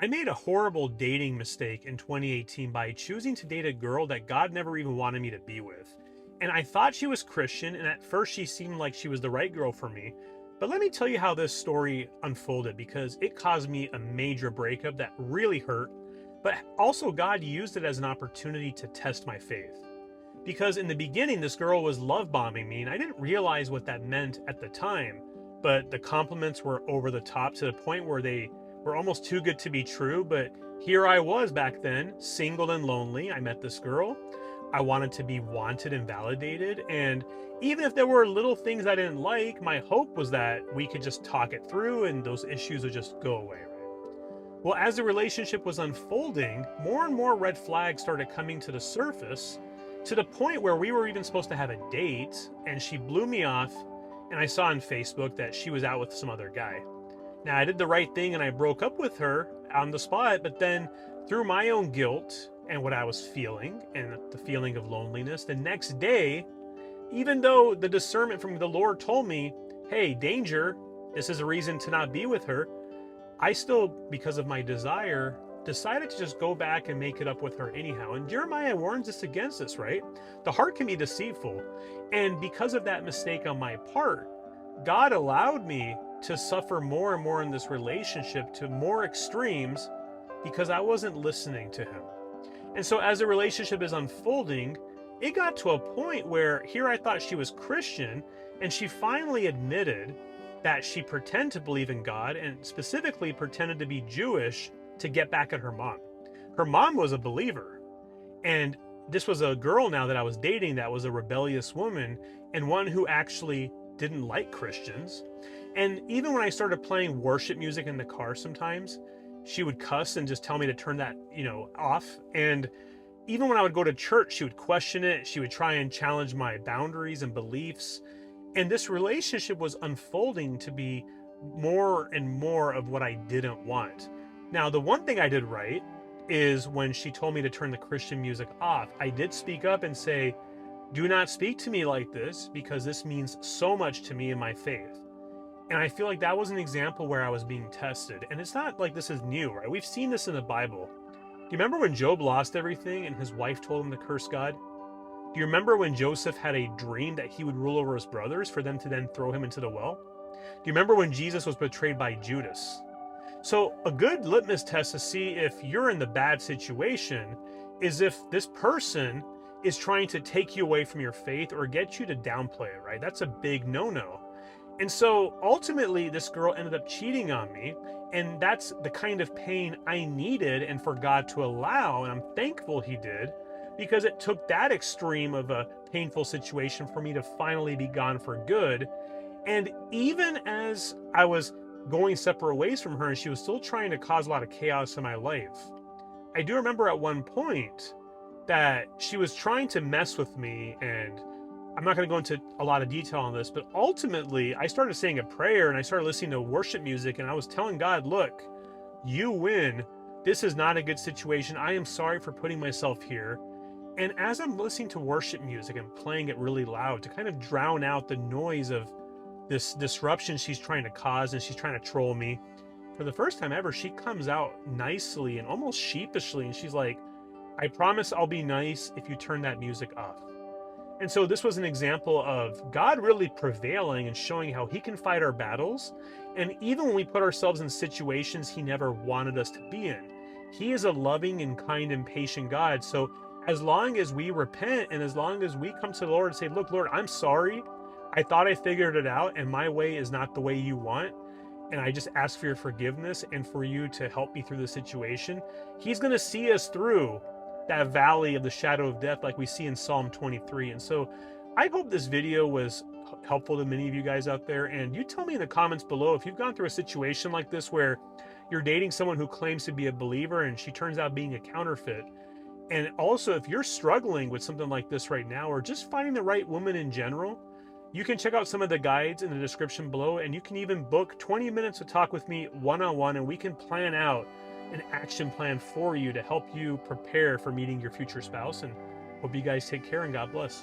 I made a horrible dating mistake in 2018 by choosing to date a girl that God never even wanted me to be with. And I thought she was Christian, and at first she seemed like she was the right girl for me. But let me tell you how this story unfolded because it caused me a major breakup that really hurt. But also, God used it as an opportunity to test my faith. Because in the beginning, this girl was love bombing me, and I didn't realize what that meant at the time. But the compliments were over the top to the point where they were almost too good to be true. But here I was back then, single and lonely. I met this girl. I wanted to be wanted and validated. And even if there were little things I didn't like, my hope was that we could just talk it through and those issues would just go away, right? Well, as the relationship was unfolding, more and more red flags started coming to the surface to the point where we were even supposed to have a date, and she blew me off, and I saw on Facebook that she was out with some other guy. Now, I did the right thing and I broke up with her on the spot, but then through my own guilt and what I was feeling and the feeling of loneliness, the next day, even though the discernment from the Lord told me, hey, danger, this is a reason to not be with her, I still, because of my desire, decided to just go back and make it up with her anyhow. And Jeremiah warns us against this, right? The heart can be deceitful. And because of that mistake on my part, God allowed me to suffer more and more in this relationship to more extremes because I wasn't listening to him. And so as the relationship is unfolding, it got to a point where here I thought she was Christian, and she finally admitted that she pretended to believe in God and specifically pretended to be Jewish to get back at her mom. Her mom was a believer, and this was a girl now that I was dating that was a rebellious woman and one who actually didn't like Christians. And even when I started playing worship music in the car sometimes, she would cuss and just tell me to turn that, off. And even when I would go to church, she would question it. She would try and challenge my boundaries and beliefs. And this relationship was unfolding to be more and more of what I didn't want. Now, the one thing I did right is when she told me to turn the Christian music off, I did speak up and say, do not speak to me like this because this means so much to me in my faith. And I feel like that was an example where I was being tested. And it's not like this is new, right? We've seen this in the Bible. Do you remember when Job lost everything and his wife told him to curse God? Do you remember when Joseph had a dream that he would rule over his brothers for them to then throw him into the well? Do you remember when Jesus was betrayed by Judas? So a good litmus test to see if you're in the bad situation is if this person is trying to take you away from your faith or get you to downplay it, right? That's a big no-no. And so ultimately, this girl ended up cheating on me, and that's the kind of pain I needed and for God to allow, and I'm thankful he did, because it took that extreme of a painful situation for me to finally be gone for good. And even as I was going separate ways from her and she was still trying to cause a lot of chaos in my life, I do remember at one point that she was trying to mess with me, and I'm not going to go into a lot of detail on this, but ultimately I started saying a prayer and I started listening to worship music, and I was telling God, look, you win. This is not a good situation. I am sorry for putting myself here. And as I'm listening to worship music and playing it really loud to kind of drown out the noise of this disruption she's trying to cause, and she's trying to troll me, for the first time ever, she comes out nicely and almost sheepishly, and she's like, I promise I'll be nice if you turn that music off. And so this was an example of God really prevailing and showing how he can fight our battles. And even when we put ourselves in situations he never wanted us to be in, he is a loving and kind and patient God. So as long as we repent and as long as we come to the Lord and say, look, Lord, I'm sorry. I thought I figured it out and my way is not the way you want. And I just ask for your forgiveness and for you to help me through the situation. He's going to see us through that valley of the shadow of death like we see in Psalm 23. And so I hope this video was helpful to many of you guys out there. And you tell me in the comments below if you've gone through a situation like this where you're dating someone who claims to be a believer and she turns out being a counterfeit. And also if you're struggling with something like this right now, or just finding the right woman in general, you can check out some of the guides in the description below, and you can even book 20 minutes to talk with me one-on-one, and we can plan out an action plan for you to help you prepare for meeting your future spouse. And hope you guys take care, and God bless.